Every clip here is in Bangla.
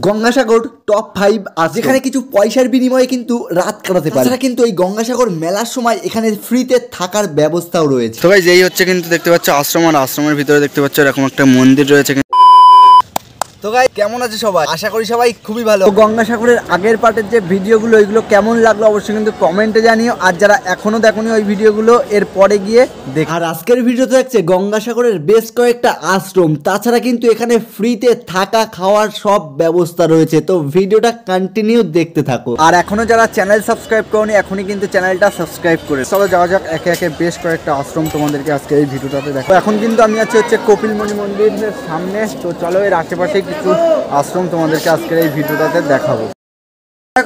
গঙ্গাসাগর টপ 5 আছে, যেখানে কিছু পয়সার বিনিময়ে কিন্তু রাত কাটাতে পারে। তাছাড়া কিন্তু এই গঙ্গাসাগর মেলার সময় এখানে ফ্রিতে থাকার ব্যবস্থাও রয়েছে। তো গাইস এই হচ্ছে কিন্তু দেখতে পাচ্ছ আশ্রম, আর আশ্রমের ভিতরে দেখতে পাচ্ছ এরকম একটা মন্দির রয়েছে। তো গাইস কেমন আছে সবাই? আশা করি সবাই খুবই ভালো। তো গঙ্গাসাগরের আগের পার্টের যে ভিডিওগুলো ওইগুলো কেমন লাগলো অবশ্যই কিন্তু কমেন্টে জানিও, আর যারা এখনো দেখোনি ওই ভিডিওগুলো এর পরে গিয়ে দেখ। আর আজকের ভিডিওতে দেখছে গঙ্গাসাগরের বেশ কয়েকটা আশ্রম, তাছাড়া কিন্তু এখানে ফ্রিতে থাকা খাওয়ার সব ব্যবস্থা রয়েছে। তো ভিডিওটা কন্টিনিউ দেখতে থাকো। আর এখনো যারা চ্যানেল সাবস্ক্রাইব করোনি এখনই কিন্তু চ্যানেলটা সাবস্ক্রাইব করে চলো যাওয়া যাক একে একে। বেশ কয়েকটা আশ্রম তোমাদেরকে আজকে এই ভিডিওটাতে দেখো। এখন কিন্তু আমি আছি হচ্ছে কপিলমণি মন্দিরের সামনে। তো চলো এর আশেপাশে কিছু আশ্রম তোমাদেরকে আজকের এই ভিডিওটাতে দেখাবো।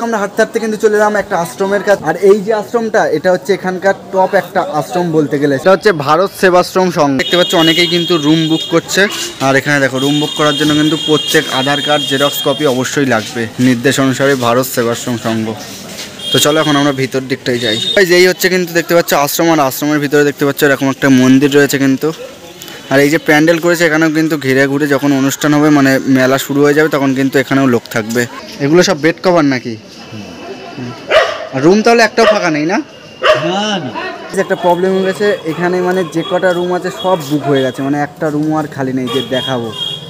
আমরা হাঁটতে হাঁটতে কিন্তু চলে এলাম একটা আশ্রমের কাছে। আর এই যে আশ্রমটা এটা হচ্ছে এখানকার টপ একটা আশ্রম বলতে গেলে। এটা হচ্ছে ভারত সেবাশ্রম সংঘ। দেখতে পাচ্ছ অনেকেই কিন্তু রুম বুক করছে। আর এখানে দেখো রুম বুক করার জন্য কিন্তু প্রত্যেক আধার কার্ড জেরক্স কপি অবশ্যই লাগবে, নির্দেশ অনুসারে ভারত সেবাশ্রম সংঘ। তো চলো এখন আমরা ভিতর দিকটাই যাই। এই হচ্ছে কিন্তু দেখতে পাচ্ছ আশ্রম, আর আশ্রমের ভিতরে দেখতে পাচ্ছ এরকম একটা মন্দির রয়েছে কিন্তু। আর এই যে প্যান্ডেল করেছে এখানেও কিন্তু ঘিরে ঘুরে যখন অনুষ্ঠান হবে মানে মেলা শুরু হয়ে যাবে তখন কিন্তু এখানেও লোক থাকবে। এগুলো সব বেড কভার নাকি? আর রুম তাহলে একটাও ফাঁকা নেই না? একটা প্রবলেম হয়ে গেছে এখানে, মানে যে কটা রুম আছে সব বুক হয়ে গেছে, মানে একটা রুমও আর খালি নেই যে দেখাবো।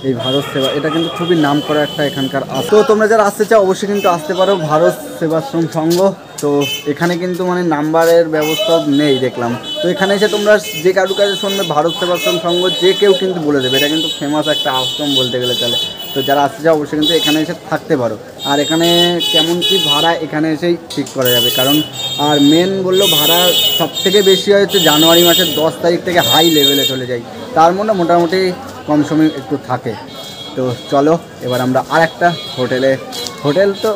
এই ভারত সেবা এটা কিন্তু খুবই নাম করা একটা এখানকার। তো তোমরা যারা আসতে চাও অবশ্যই কিন্তু আসতে পারো ভারত সেবাশ্রম সংঘ। তো এখানে কিন্তু মানে নাম্বারের ব্যবস্থা নেই দেখলাম। তো এখানে এসে তোমরা যে কারুর কাছে শুনবে ভারত সেবাশ্রম সংঘ যে কেউ কিন্তু বলে দেবে। এটা কিন্তু ফেমাস একটা আশ্রম বলতে গেলে চলে। তো যারা আসতে চাও অবশ্যই কিন্তু এখানে এসে থাকতে পারো। আর এখানে কেমন কি ভাড়া এখানে এসেই ঠিক করা যাবে, কারণ আর মেন বললো ভাড়া সব থেকে বেশি হয় হচ্ছে জানুয়ারি মাসের 10 তারিখ থেকে হাই লেভেলে চলে যায়। তার মধ্যে মোটামুটি কম সময় একটু থাকে। তো চলো এবার আমরা আর একটা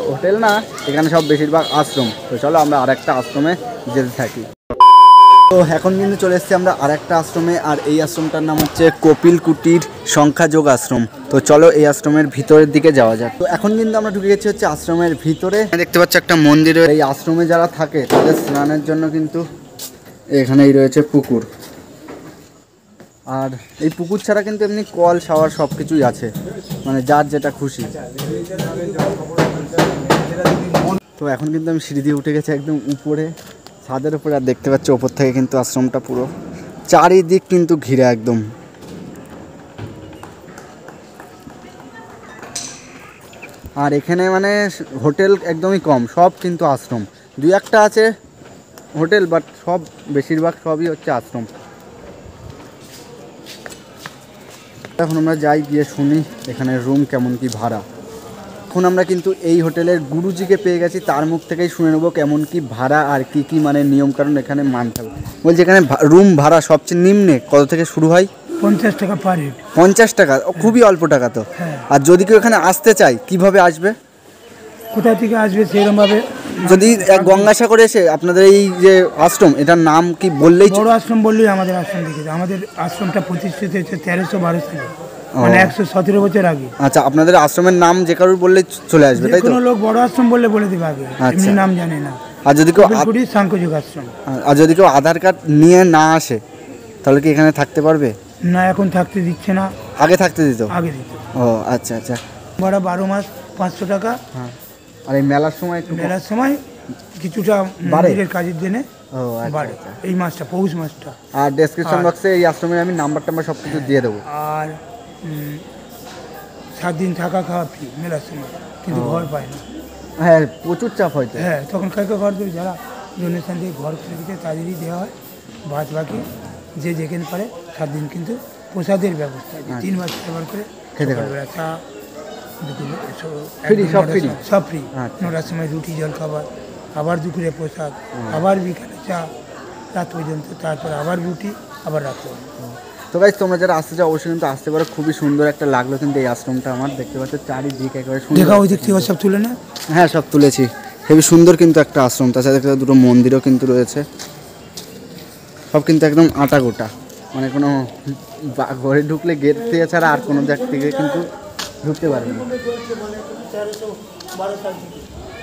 হোটেল না, এখানে সব বেশিরভাগ আশ্রম। তো চলো আমরা আর একটা আশ্রমে যেতে থাকি। তো এখন কিন্তু চলে এসেছি আমরা আর একটা আশ্রমে, আর এই আশ্রমটার নাম হচ্ছে কপিল কুটির সংখ্যাযোগ আশ্রম। তো চলো এই আশ্রমের ভিতরের দিকে যাওয়া যাক। তো এখন কিন্তু আমরা ঢুকে গেছি হচ্ছে আশ্রমের ভিতরে। দেখতে পাচ্ছি একটা মন্দির। এই আশ্রমে যারা থাকে তাদের স্নানের জন্য কিন্তু এখানেই রয়েছে পুকুর। আর এই পুকুর ছাড়া কিন্তু এমনি কল শাওয়ার সব কিছুই আছে, মানে যার যেটা খুশি। তো এখন কিন্তু আমি সিঁড়ি দিয়ে উঠে গেছি একদম উপরে ছাদের উপরে। আর দেখতে পাচ্ছি ওপর থেকে কিন্তু আশ্রমটা পুরো চারিদিক কিন্তু ঘিরে একদম। আর এখানে মানে হোটেল একদমই কম, সব কিন্তু আশ্রম। দুই একটা আছে হোটেল, বাট সব বেশিরভাগ সবই হচ্ছে আশ্রম। এখন আমরা যাই গিয়ে শুনি এখানে রুম কেমন কি ভাড়া। এখন আমরা কিন্তু এই হোটেলের গুরুজিকে পেয়ে গেছি, তার মুখ থেকেই শুনে নেবো কেমন কি ভাড়া আর কি কি মানে নিয়মকানুন এখানে মানতে হবে। বলছি এখানে রুম ভাড়া সবচেয়ে নিম্নে কত থেকে শুরু হয়? 50 টাকা পার হেড। 50 টাকা? খুবই অল্প টাকা তো। আর যদি কেউ এখানে আসতে চায় কিভাবে আসবে? কোথা থেকে আসবে সেরকমভাবে। যদি গঙ্গাসাগরে এসে আপনাদের এই যে আশ্রম এটার নাম কি বললেই? বড় আশ্রম বললেই আমাদের আশ্রম থেকে। আমাদের আশ্রমটা প্রতিষ্ঠিত হয়েছে 1312 সালে, মানে 117 বছর আগে। আচ্ছা, আপনাদের আশ্রমের নাম যে কারোর বললে চলে আসবে তাই তো? কোনো লোক বড় আশ্রম বললে বলে দেবে আগে, এমনি নাম জানে না। আর যদি কেউ সংখ্যাযোগ আশ্রম, আর যদি কেউ আধার কার্ড নিয়ে না আসে তাহলে কি এখানে থাকতে পারবে? না, এখন থাকতে দিচ্ছে না, আগে থাকতে দিত। আগে দিত। ও আচ্ছা আচ্ছা। ভাড়া 12 মাস 500 টাকা। হ্যাঁ, আর এই মেলার সময় একটু মেলার সময় কিছুটা মন্দিরের কাজের জন্য বাড়ে। এই মাসটা পৌষ মাসটা। আর ডেসক্রিপশন বক্সে এই আশ্রমের আমি নাম্বার সব কিছু দিয়ে দেবো। আর 7 দিন থাকা খাওয়া ফ্রি মেলার সময়, কিন্তু ঘর পায় না। হ্যাঁ, প্রচুর চাপ হয়তো। হ্যাঁ, তখন কাউকে ঘর দেবে, যারা ডোনেশন দিয়ে ঘর করে দিতে তাদেরই দেওয়া হয়। বাদ বাকি যে যেখানে পারে 7 দিন কিন্তু প্রসাদের ব্যবস্থা আছে। 3 মাস ব্যবহার করে খেতে পারবে। চা দুপুরে সব ফ্রি। 9টার সময় রুটি জল খাবার, আবার দুপুরে প্রসাদ, আবার বিকালে চা, রাত পর্যন্ত, তারপর আবার রুটি, আবার রাত্রে। তো গাইস তোমরা যারা আসতে চাও অবশ্যই কিন্তু আসতে পারো। খুবই সুন্দর একটা লাগলো কিন্তু এই আশ্রমটা আমার। দেখতে পাচ্ছ চারিদিক একেবারে সুন্দর। দেখা ওই দিক থেকে সব তুলে না? হ্যাঁ, সব তুলেছি। হেবি সুন্দর কিন্তু একটা আশ্রম। তাছাড়া দেখতে দুটো মন্দিরও কিন্তু রয়েছে। সব কিন্তু একদম আটা গোটা, মানে কোনো ঘরে ঢুকলে গেট থেকে ছাড়া আর কোনো জায়গা থেকে কিন্তু ঢুকতে পারেনি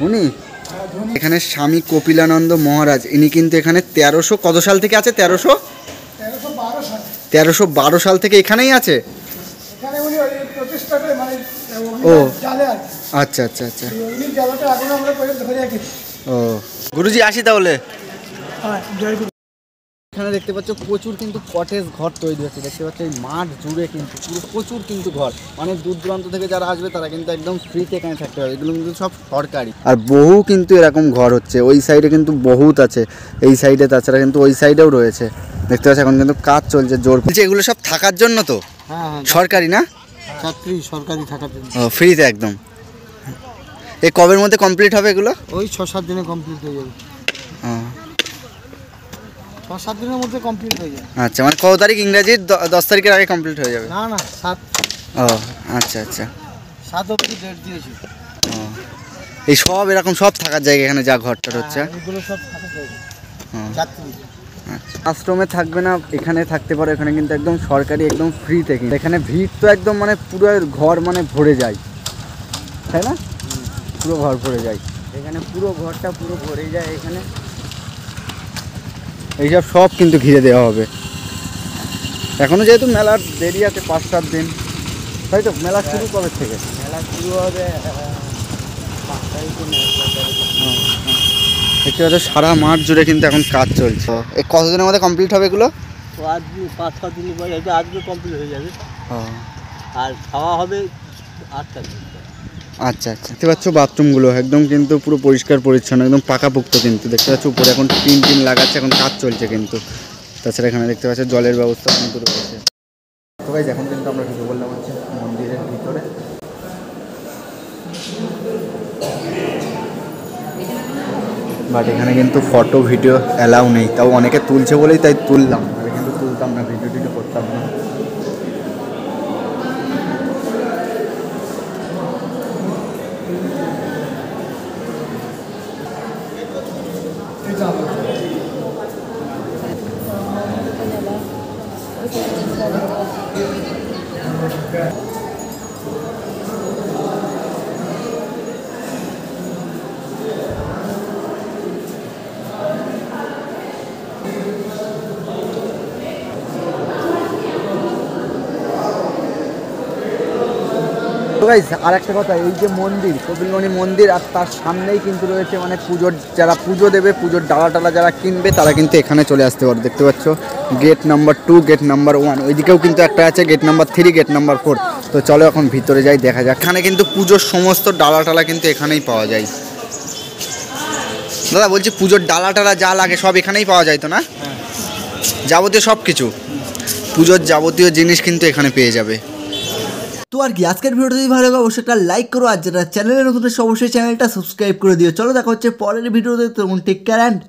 উনি। এখানে স্বামী কপিলানন্দ মহারাজ, ইনি কিন্তু এখানে 1300 কত সাল থেকে আছে? 1312 সাল থেকে এখানেই আছে। ও আচ্ছা আচ্ছা আচ্ছা। এই জায়গাটা এখন আমরা পর্যন্ত ধরে রাখি। ও গুরুজি আসি তাহলে। হ্যাঁ, জয় গুরু। এখানে দেখতে পাচ্ছ প্রচুর কিন্তু কটেজ ঘর তৈরি হচ্ছে, দেখতে পাচ্ছ এই মাঠ জুড়ে কিন্তু পুরো প্রচুর কিন্তু ঘর, মানে দূর দূরান্ত থেকে যারা আসবে তারা কিন্তু একদম ফ্রিতে এখানে থাকতে পারবে। এগুলো কিন্তু সব সরকারি। আর বহু কিন্তু এরকম ঘর হচ্ছে, ওই সাইডে কিন্তু বহুত আছে, এই সাইডে তাছাড়া কিন্তু ওই সাইডেও রয়েছে দেখতে পাচ্ছ। এখন কিন্তু কাজ চলছে জোর। বলছি এগুলো সব থাকার জন্য তো? হ্যাঁ হ্যাঁ, সরকারি না? ছাত্রী সরকারি থাকার জন্য। ও ফ্রিতে একদম। এই কবের মধ্যে কমপ্লিট হবে এগুলো? ওই 6-7 দিনে কমপ্লিট হয়ে যাবে। ও 6-7 দিনের মধ্যে কমপ্লিট হয়ে যাবে। আচ্ছা, মানে কত তারিখ? ইংরাজির 10 তারিখের আগে কমপ্লিট হয়ে যাবে? না না, 7 ও আচ্ছা আচ্ছা। 7 অবধি ডেট দিয়েছি। ও এই সব এরকম সব থাকার জায়গা এখানে যা ঘরটা হচ্ছে? এগুলো সব থাকার জায়গা, ও ছাত্রী। আশ্রমে থাকবে না, এখানে থাকতে পারো। এখানে কিন্তু একদম সরকারি, একদম ফ্রিতে। কিন্তু এখানে ভিড় তো একদম মানে পুরো ঘর মানে ভরে যায়, তাই না? পুরো ঘর ভরে যায় এখানে, পুরো ঘরটা পুরো ভরে যায় এখানে। এইসব সব কিন্তু ঘিরে দেওয়া হবে। এখনো যেহেতু মেলার দেরি আছে 5-7 দিন, তাই তো? মেলা শুরু কবে থেকে? মেলা শুরু হবে 5 তারিখে। দেখতে পাচ্ছ সারা মাঠ জুড়ে কিন্তু এখন কাজ চলছে। এই কতদিনের মধ্যে কমপ্লিট হবে এগুলো? তো আজ 5-7 দিন পরে এটা আজকে কমপ্লিট হয়ে যাবে। ও আর খাওয়া হবে 8 তারিখ। আচ্ছা আচ্ছা। দেখতে পাচ্ছ বাথরুমগুলো একদম কিন্তু পুরো পরিষ্কার পরিচ্ছন্ন, একদম পাকাপোক্ত কিন্তু। দেখতে পাচ্ছ উপরে এখন টিন লাগাচ্ছে, এখন কাজ চলছে কিন্তু। তাছাড়া এখানে দেখতে পাচ্ছ জলের ব্যবস্থা কিন্তু রয়েছে। তো গাইস এখন কিন্তু আমরা ঢুকে বললাম হচ্ছে মন্দিরের ভিতরে। বাট এখানে কিন্তু ফটো ভিডিও অ্যালাউ নেই, তাও অনেকে তুলছে বলেই তাই তুললাম, আমি কিন্তু তুলতাম না, ভিডিও টিডিও করতাম না। তো গাইস আর একটা কথা, এই যে মন্দির কপিলমণি মন্দির, আর তার সামনেই কিন্তু রয়েছে মানে পুজোর, যারা পুজো দেবে, পুজোর ডালা যারা কিনবে তারা কিন্তু এখানে চলে আসতে পারে। দেখতে পাচ্ছ গেট নাম্বার 2, গেট নাম্বার 1, ওইদিকেও কিন্তু একটা আছে, গেট নাম্বার 3, গেট নাম্বার 4। তো চলো এখন ভিতরে যাই, দেখা যাক। এখানে কিন্তু পুজোর সমস্ত ডালা কিন্তু এখানেই পাওয়া যায়। দাদা বলছি পুজোর ডালা যা লাগে সব এখানেই পাওয়া যায় তো না? যাবতীয় সব কিছু, পুজোর যাবতীয় জিনিস কিন্তু এখানে পেয়ে যাবে। তো আর কি, আজকের ভিডিওটা যদি ভালো লাগে অবশ্যই একটা লাইক করো, আর যারা চ্যানেলে নতুন অবশ্যই চ্যানেলটা সাবস্ক্রাইব করে দিও। চলো দেখা হচ্ছে পরের ভিডিওতে। তখন টেক কেয়ার অ্যান্ড